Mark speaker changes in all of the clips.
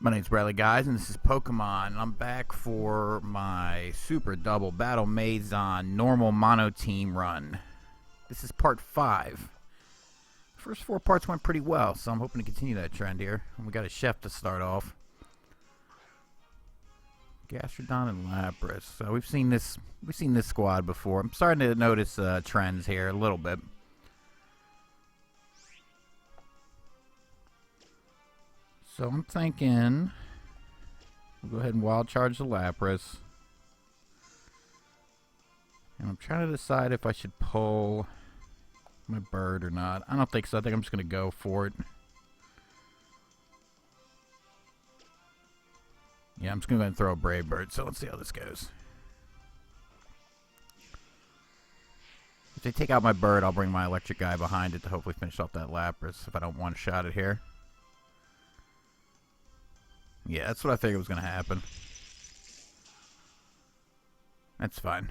Speaker 1: My name's Bradley, guys, and this is Pokemon. And I'm back for my Super Double Battle Maison Normal Mono Team run. This is part 5. The first 4 parts went pretty well, so I'm hoping to continue that trend here. And we got a chef to start off. Gastrodon and Lapras. So we've seen this squad before. I'm starting to notice trends here a little bit. So I'm thinking we'll go ahead and wild charge the Lapras. And I'm trying to decide if I should pull my bird or not. I don't think so. I think I'm just going to go for it. Yeah, I'm just going to go ahead and throw a Brave Bird. So let's see how this goes. If they take out my bird, I'll bring my electric guy behind it to hopefully finish off that Lapras if I don't one-shot it here. Yeah, that's what I figured was going to happen. That's fine.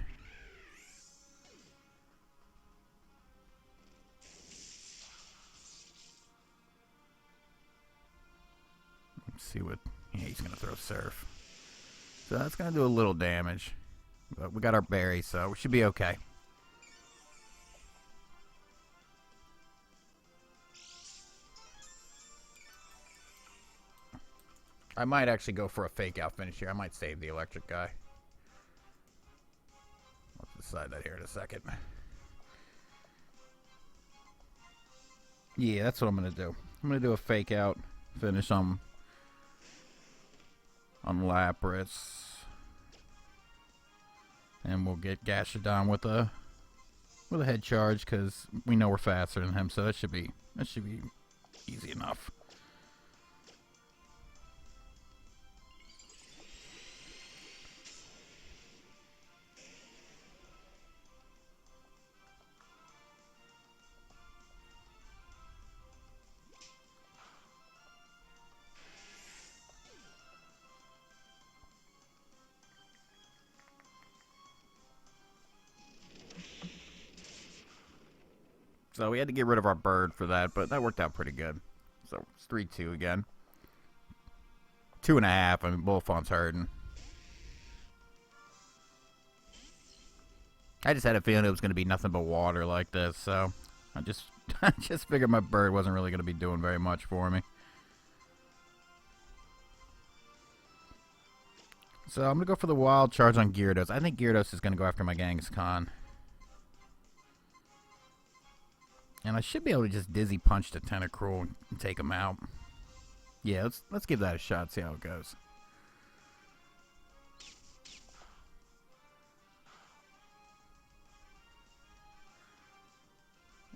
Speaker 1: Let's see what... Yeah, he's going to throw Surf. So that's going to do a little damage. But we got our berry, so we should be okay. I might actually go for a fake out finish here. I might save the electric guy. Let's decide that here in a second. Yeah, that's what I'm going to do. I'm going to do a fake out finish on Lapras. And we'll get Gastrodon with a head charge because we know we're faster than him, so that should be easy enough. So we had to get rid of our bird for that, but that worked out pretty good. So it's 3-2 again. 2.5. I mean, Bullfawn's hurting. I just had a feeling it was going to be nothing but water like this, so I just figured my bird wasn't really going to be doing very much for me. So I'm going to go for the wild charge on Gyarados. I think Gyarados is going to go after my Kangaskhan. And I should be able to just Dizzy Punch the Tentacruel and take him out. Yeah, let's give that a shot, see how it goes.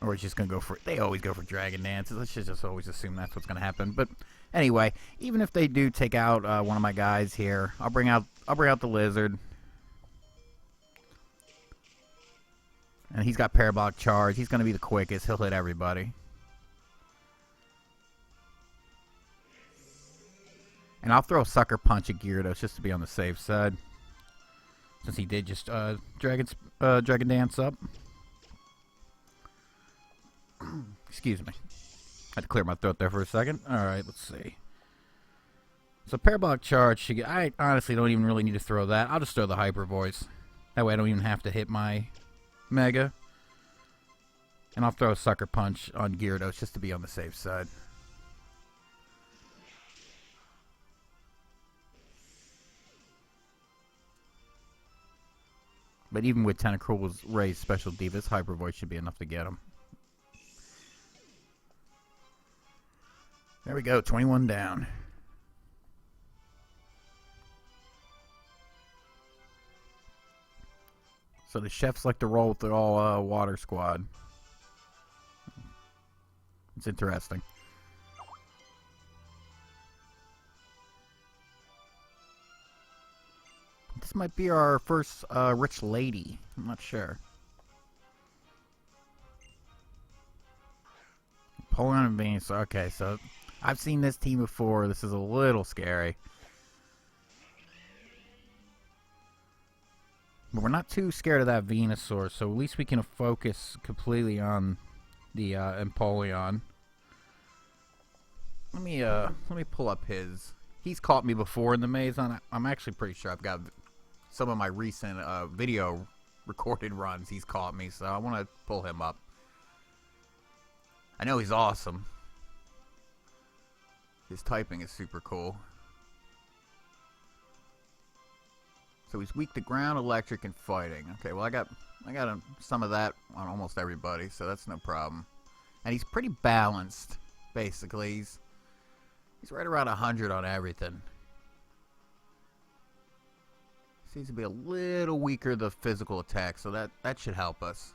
Speaker 1: Or it's just going to go for... They always go for Dragon Dances. Let's just always assume that's what's going to happen. But anyway, even if they do take out one of my guys here, I'll bring out the Lizard. And he's got Parabolic Charge. He's going to be the quickest. He'll hit everybody. And I'll throw a Sucker Punch at Gyarados just to be on the safe side. Since he did just Dragon Dance up. Excuse me. I had to clear my throat there for a second. Alright, let's see. So Parabolic Charge. I honestly don't even really need to throw that. I'll just throw the Hyper Voice. That way I don't even have to hit my Mega. And I'll throw a Sucker Punch on Gyarados just to be on the safe side. But even with Tentacruel's raised special Divas, Hyper Voice should be enough to get him. There we go, 21 down. So the chefs like to roll with the all water squad. It's interesting. This might be our first rich lady. I'm not sure. Vaporeon and Venusaur. Okay, so I've seen this team before. This is a little scary. But we're not too scared of that Venusaur, so at least we can focus completely on the Empoleon. Let me pull up his He's caught me before in the Maison. I'm actually pretty sure I've got some of my recent video recorded runs. He's caught me, so I want to pull him up. I know he's awesome. His typing is super cool. So he's weak to ground, electric, and fighting. Okay, well I got some of that on almost everybody, so that's no problem. And he's pretty balanced, basically. He's right around 100 on everything. Seems to be a little weaker the physical attack, so that should help us.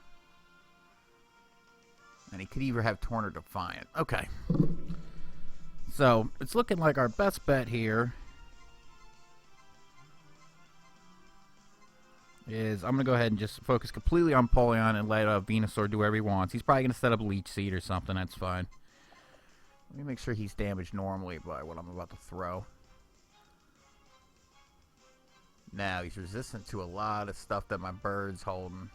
Speaker 1: And he could either have Torn or Defiant. Okay. So, it's looking like our best bet here is I'm going to go ahead and just focus completely on Vaporeon and let Venusaur do whatever he wants. He's probably going to set up a Leech Seed or something. That's fine. Let me make sure he's damaged normally by what I'm about to throw. Now, he's resistant to a lot of stuff that my bird's holding.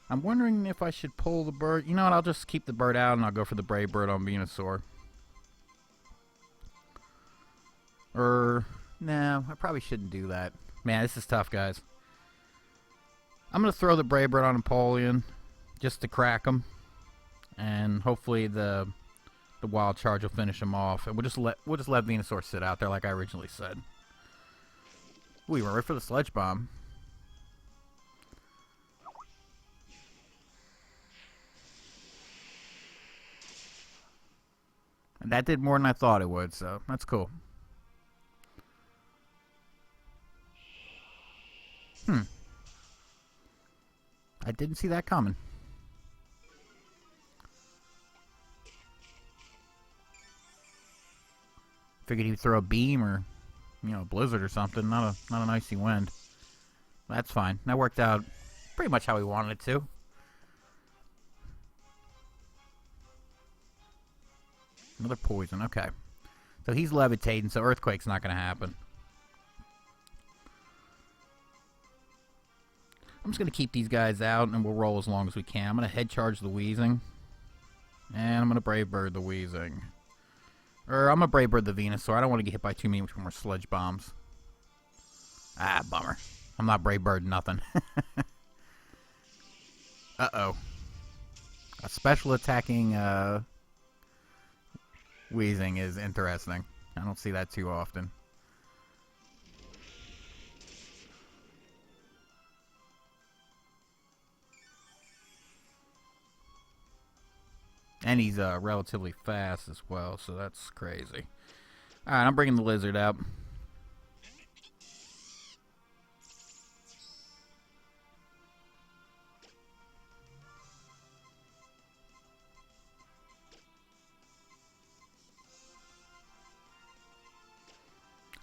Speaker 1: I'm wondering if I should pull the bird. You know what? I'll just keep the bird out and I'll go for the Brave Bird on Venusaur. No, I probably shouldn't do that. Man, this is tough, guys. I'm going to throw the Brave Bird on Napoleon just to crack him. And hopefully the Wild Charge will finish him off. And we'll just let Venusaur sit out there like I originally said. We went right for the Sludge Bomb. And that did more than I thought it would, so that's cool. I didn't see that coming. Figured he'd throw a beam or, you know, a blizzard or something. Not an icy wind. That's fine. That worked out pretty much how we wanted it to. Another poison, okay. So he's levitating, so Earthquake's not going to happen. I'm just going to keep these guys out, and we'll roll as long as we can. I'm going to Head Charge the Wheezing. And I'm going to Brave Bird the Wheezing. Or I'm going to Brave Bird the Venusaur. I don't want to get hit by too many more Sludge Bombs. Ah, bummer. I'm not Brave Bird nothing. Uh-oh. A special attacking, Wheezing is interesting. I don't see that too often. And he's relatively fast as well, so that's crazy. Alright, I'm bringing the Lizard out.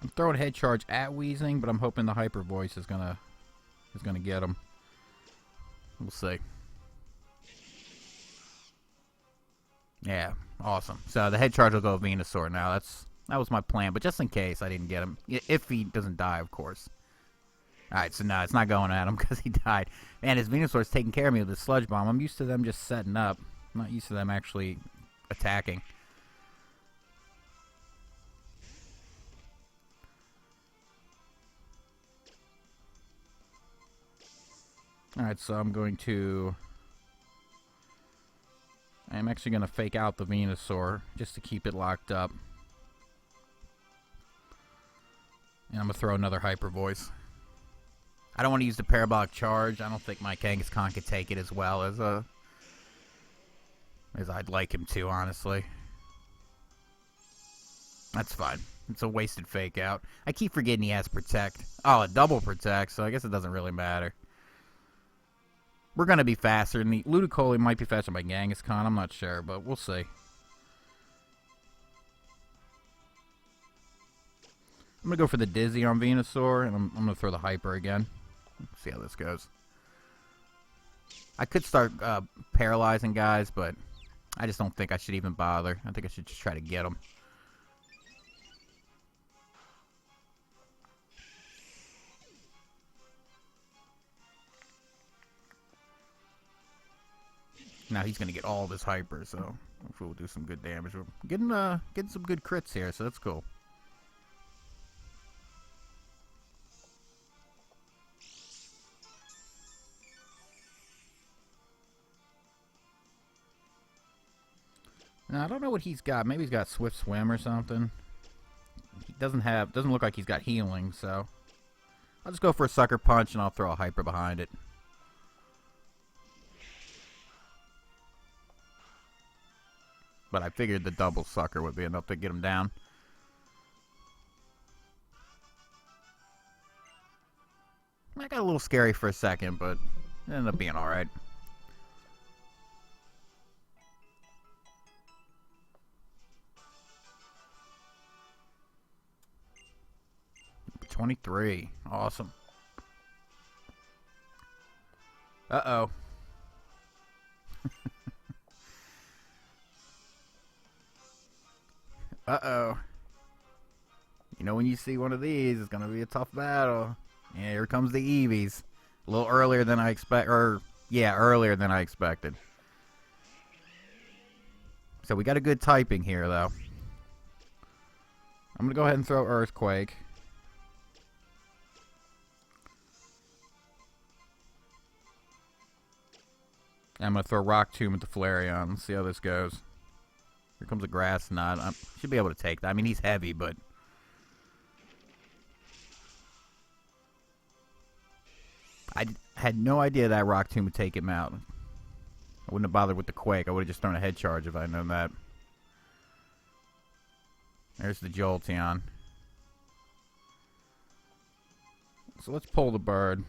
Speaker 1: I'm throwing Head Charge at Wheezing, but I'm hoping the Hyper Voice is gonna get him. We'll see. Yeah, awesome. So the Head Charge will go Venusaur now. That was my plan, but just in case I didn't get him, if he doesn't die, of course. All right, so no, it's not going at him because he died. Man, his Venusaur's taking care of me with the Sludge Bomb. I'm used to them just setting up. I'm not used to them actually attacking. Alright, so I'm actually going to fake out the Venusaur just to keep it locked up. And I'm going to throw another Hyper Voice. I don't want to use the Parabolic Charge. I don't think my Kangaskhan could take it as well as I'd like him to, honestly. That's fine. It's a wasted fake out. I keep forgetting he has Protect. Oh, a double Protect, so I guess it doesn't really matter. We're going to be faster, and the Ludicolo might be faster than my Kangaskhan. I'm not sure, but we'll see. I'm going to go for the Dizzy on Venusaur, and I'm going to throw the Hyper again. Let's see how this goes. I could start paralyzing guys, but I just don't think I should even bother. I think I should just try to get them. Now he's going to get all this hyper, so hopefully we'll do some good damage. We're getting some good crits here, so that's cool. Now I don't know what he's got. Maybe he's got Swift Swim or something. He doesn't look like he's got healing, so I'll just go for a Sucker Punch and I'll throw a hyper behind it. But I figured the double sucker would be enough to get him down. I got a little scary for a second, but it ended up being alright. Number 23. Awesome. Uh-oh. Uh-oh. You know when you see one of these, it's going to be a tough battle. Yeah, here comes the Eevees. A little earlier than I earlier than I expected. So we got a good typing here, though. I'm going to go ahead and throw Earthquake. And I'm going to throw Rock Tomb at the Flareon. Let's see how this goes. Here comes a Grass Knot. I should be able to take that. I mean, he's heavy, but... I had no idea that Rock Tomb would take him out. I wouldn't have bothered with the Quake. I would have just thrown a Head Charge if I had known that. There's the Jolteon. So let's pull the bird.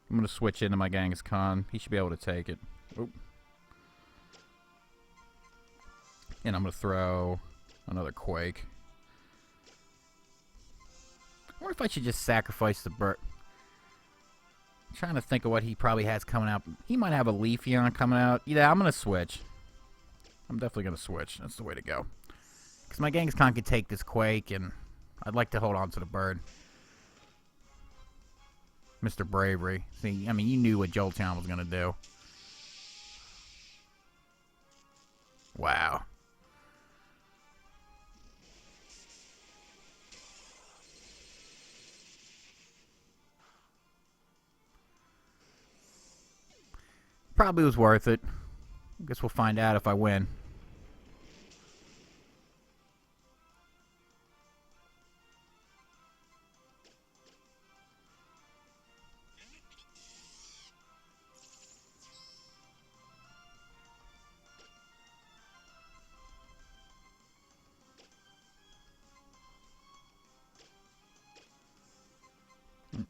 Speaker 1: I'm going to switch into my Kangaskhan. He should be able to take it. Oop. And I'm going to throw another Quake. I wonder if I should just sacrifice the bird. I'm trying to think of what he probably has coming out. He might have a Leafeon coming out. Yeah, I'm going to switch. I'm definitely going to switch. That's the way to go. Because my Kangaskhan can take this Quake, and I'd like to hold on to the bird. Mr. Bravery. See, I mean, you knew what Jolteon was going to do. Wow. Probably was worth it. I guess we'll find out if I win.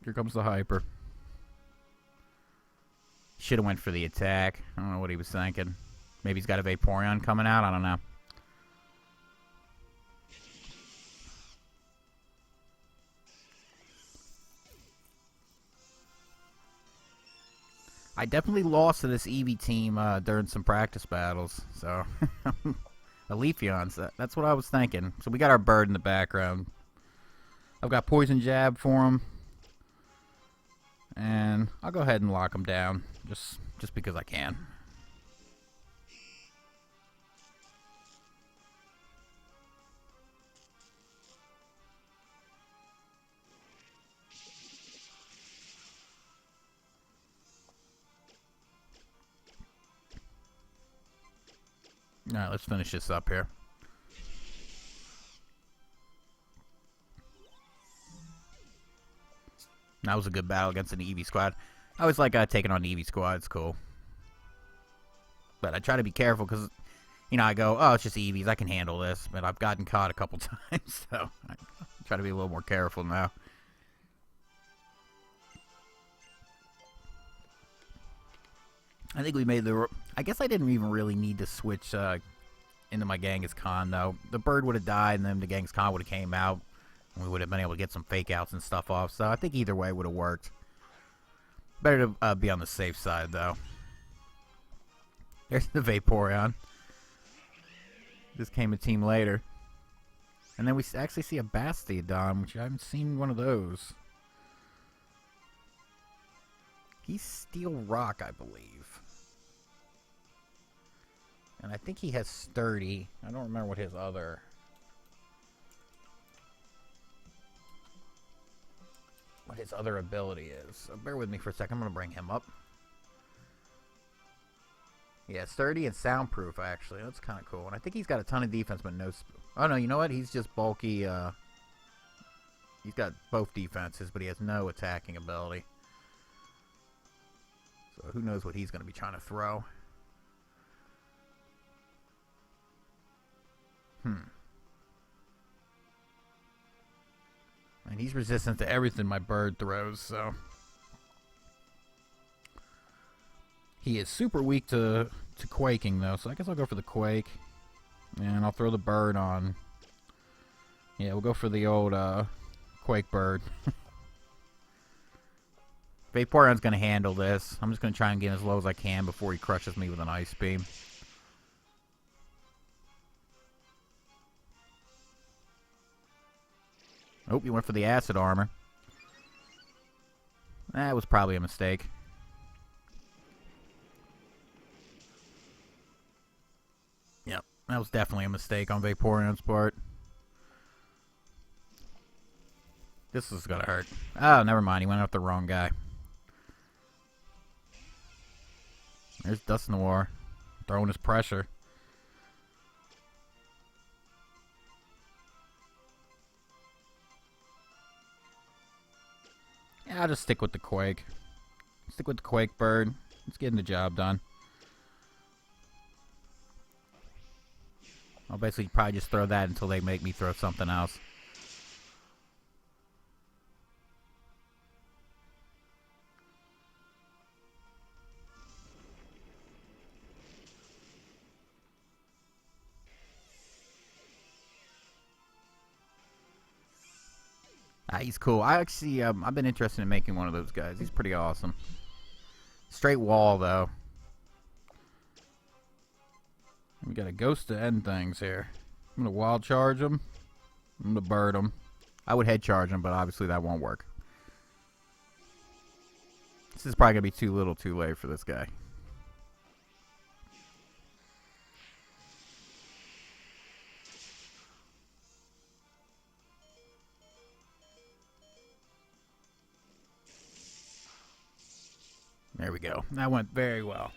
Speaker 1: Here comes the Hyper. Should have went for the attack. I don't know what he was thinking. Maybe he's got a Vaporeon coming out. I don't know. I definitely lost to this Eevee team during some practice battles. So, a Leafeon. That's what I was thinking. So we got our bird in the background. I've got Poison Jab for him. And I'll go ahead and lock him down. Just because I can. Alright, let's finish this up here. That was a good battle against an Eevee squad. I always like taking on the Eevee squad. It's cool. But I try to be careful because, you know, I go, oh, it's just Eevees. I can handle this. But I've gotten caught a couple times. So I try to be a little more careful now. I think we made the... I guess I didn't even really need to switch into my Kangaskhan, though. The bird would have died, and then the Kangaskhan would have came out. And we would have been able to get some fake outs and stuff off. So I think either way would have worked. Better to be on the safe side, though. There's the Vaporeon. This came a team later. And then we actually see a Bastiodon, which I haven't seen one of those. He's Steel Rock, I believe. And I think he has Sturdy. I don't remember what his other... what his other ability is. So bear with me for a second. I'm going to bring him up. Yeah, Sturdy and Soundproof, actually. That's kind of cool. And I think he's got a ton of defense, but no... oh, no, you know what? He's just bulky. He's got both defenses, but he has no attacking ability. So who knows what he's going to be trying to throw. And he's resistant to everything my bird throws, so... he is super weak to quaking, though, so I guess I'll go for the quake. And I'll throw the bird on... yeah, we'll go for the old quake bird. Vaporeon's going to handle this. I'm just going to try and get as low as I can before he crushes me with an ice beam. Oh, he went for the acid armor. That was probably a mistake. Yep, that was definitely a mistake on Vaporeon's part. This is gonna hurt. Oh, never mind. He went after the wrong guy. There's Dusknoir throwing his pressure. Yeah, I'll just stick with the Quake. Stick with the Quake bird. It's getting the job done. I'll basically probably just throw that until they make me throw something else. He's cool. I actually, I've been interested in making one of those guys. He's pretty awesome. Straight wall, though. We got a ghost to end things here. I'm going to wild charge him. I'm going to bird him. I would head charge him, but obviously that won't work. This is probably going to be too little too late for this guy. There we go. That went very well.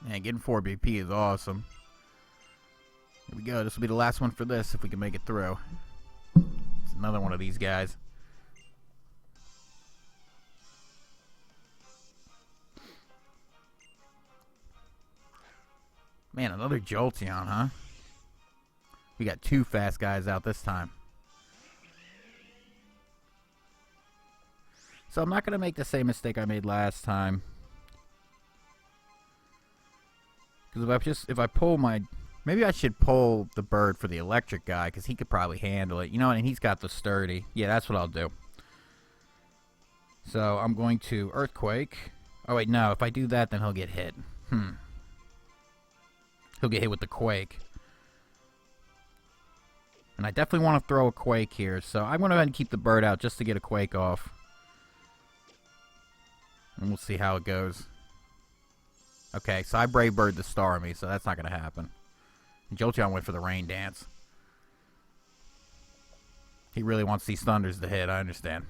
Speaker 1: Man, getting 4 BP is awesome. Here we go. This will be the last one for this if we can make it through. It's another one of these guys. Man, another Jolteon, huh? We got 2 fast guys out this time. So I'm not going to make the same mistake I made last time. Because if I pull my... maybe I should pull the bird for the electric guy, because he could probably handle it. You know, and he's got the sturdy. Yeah, that's what I'll do. So I'm going to Earthquake. Oh, wait, no. If I do that, then he'll get hit. He'll get hit with the Quake. And I definitely want to throw a Quake here, so I'm going to go ahead and keep the bird out just to get a Quake off. And we'll see how it goes. Okay, so I Brave Bird the Starmie, so that's not going to happen. And Jolteon went for the Rain Dance. He really wants these Thunders to hit, I understand.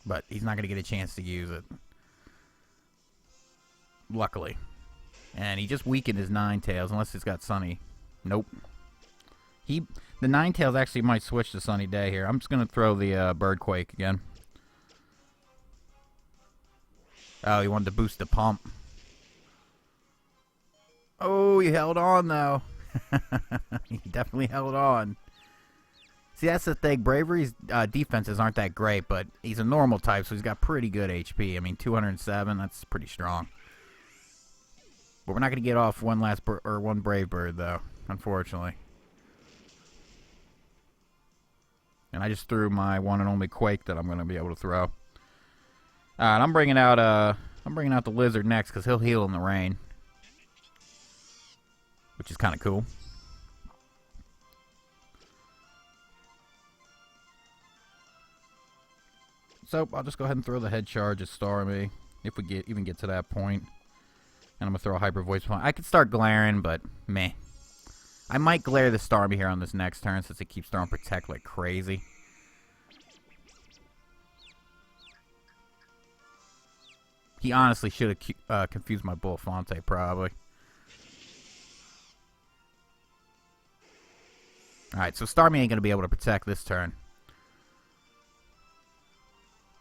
Speaker 1: But he's not going to get a chance to use it. Luckily. And he just weakened his Ninetales, unless it's got Sunny. Nope. The Ninetales actually might switch to Sunny Day here. I'm just going to throw the Birdquake again. Oh, he wanted to boost the pump. Oh, he held on, though. He definitely held on. See, that's the thing. Bravery's defenses aren't that great, but he's a normal type, so he's got pretty good HP. I mean, 207, that's pretty strong. But we're not going to get off one Brave Bird, though. unfortunately. And I just threw my one and only Quake that I'm going to be able to throw. Alright, I'm bringing out the Lizard next because he'll heal in the rain. Which is kind of cool. So, I'll just go ahead and throw the Head Charge at Starmie. If we even get to that point. And I'm going to throw a Hyper Voice. I could start glaring, but meh. I might glare the Starmie here on this next turn since it keeps throwing Protect like crazy. He honestly should have confused my Belafonte, probably. Alright, so Starmie ain't going to be able to protect this turn.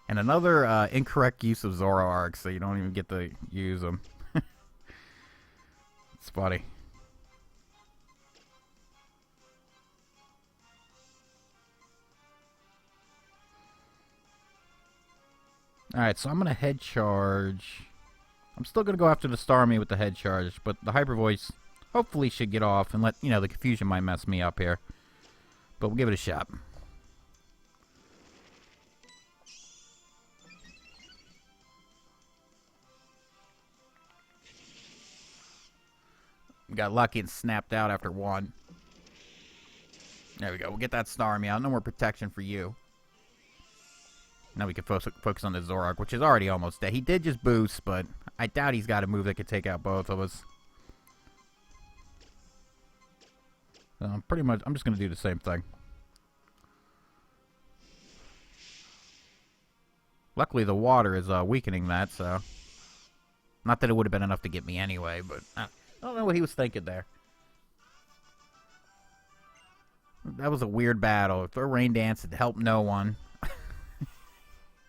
Speaker 1: And another incorrect use of Zoroark, so you don't even get to use them. It's funny. Alright, so I'm going to Head Charge. I'm still going to go after the Starmie with the Head Charge, but the Hyper Voice hopefully should get off and let, you know, the confusion might mess me up here. But we'll give it a shot. We got lucky and snapped out after one. There we go. We'll get that Starmie out. No more protection for you. Now we can focus on the Zoroark, which is already almost dead. He did just boost, but I doubt he's got a move that could take out both of us. Pretty much, I'm just going to do the same thing. Luckily, the water is weakening that, so... Not that it would have been enough to get me anyway, but... I don't know what he was thinking there. That was a weird battle. Throw Rain Dance, it helped no one.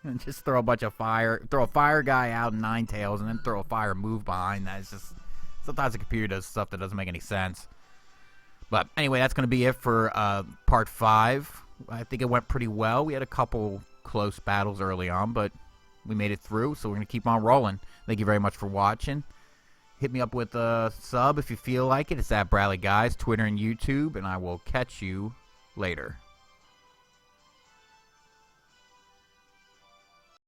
Speaker 1: And just throw a bunch of fire... Throw a fire guy out in Ninetales, and then throw a fire move behind that. It's just... Sometimes the computer does stuff that doesn't make any sense. But anyway, that's going to be it for Part 5. I think it went pretty well. We had a couple close battles early on, but we made it through, so we're going to keep on rolling. Thank you very much for watching. Hit me up with a sub if you feel like it. It's at Bradley Guise, Twitter and YouTube, and I will catch you later.